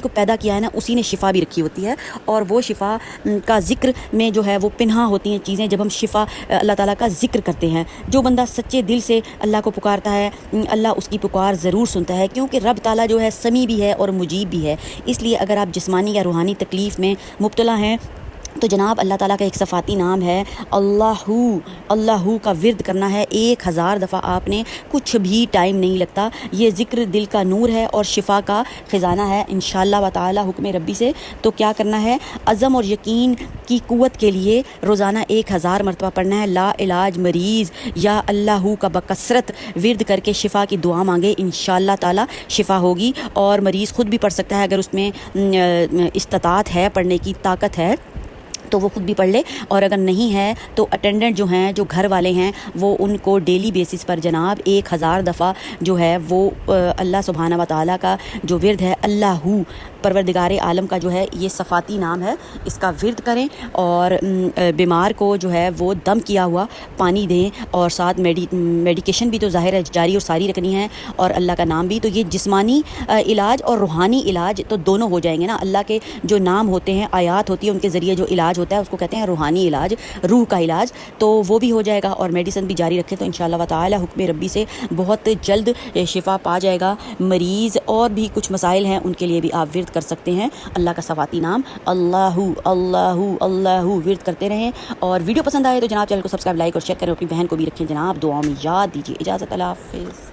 کو پیدا کیا ہے نا اسی نے شفا بھی رکھی ہوتی ہے، اور وہ شفا کا ذکر میں جو ہے وہ پنہا ہوتی ہیں چیزیں. جب ہم شفا اللہ تعالیٰ کا ذکر کرتے ہیں، جو بندہ سچے دل سے اللہ کو پکارتا ہے اللہ اس کی پکار ضرور سنتا ہے، کیونکہ رب تعالیٰ جو ہے سمیع بھی ہے اور مجیب بھی ہے. اس لیے اگر آپ جسمانی یا روحانی تکلیف میں مبتلا ہیں تو جناب اللہ تعالیٰ کا ایک صفاتی نام ہے اللہ کا ورد کرنا ہے 1000 دفعہ. آپ نے کچھ بھی ٹائم نہیں لگتا. یہ ذکر دل کا نور ہے اور شفا کا خزانہ ہے انشاءاللہ و تعالی حکم ربی سے. تو کیا کرنا ہے؟ عزم اور یقین کی قوت کے لیے روزانہ 1000 مرتبہ پڑھنا ہے لا علاج مریض یا اللہ کا بکثرت ورد کر کے شفا کی دعا مانگے، انشاءاللہ تعالی شفا ہوگی. اور مریض خود بھی پڑھ سکتا ہے اگر اس میں استطاعت ہے، پڑھنے کی طاقت ہے تو وہ خود بھی پڑھ لے. اور اگر نہیں ہے تو اٹینڈنٹ جو ہیں، جو گھر والے ہیں، وہ ان کو ڈیلی بیسس پر جناب 1000 دفعہ جو ہے وہ اللہ سبحانہ و تعالیٰ کا جو ورد ہے اللہ پروردگار عالم کا جو ہے یہ صفاتی نام ہے، اس کا ورد کریں. اور بیمار کو جو ہے وہ دم کیا ہوا پانی دیں، اور ساتھ میڈیکیشن بھی تو ظاہر ہے جاری اور ساری رکھنی ہے، اور اللہ کا نام بھی. تو یہ جسمانی علاج اور روحانی علاج تو دونوں ہو جائیں گے نا. اللہ کے جو نام ہوتے ہیں، آیات ہوتی ہے، ان کے ذریعے جو علاج ہوتا ہے اس کو کہتے ہیں روحانی علاج، روح کا علاج. تو وہ بھی ہو جائے گا، اور میڈیسن بھی جاری رکھیں تو انشاءاللہ و تعالی حکم ربی سے بہت جلد شفا پا جائے گا مریض. اور بھی کچھ مسائل ہیں ان کے لیے بھی آپ ورد کر سکتے ہیں اللہ کا صفاتی نام اللہ ورد کرتے رہیں. اور ویڈیو پسند آئے تو جناب چینل کو سبسکرائب، لائک اور شیئر کریں. اپنی بہن کو بھی رکھیں جناب دعاؤں میں یاد دیجیے. اجازت، اللہ حافظ.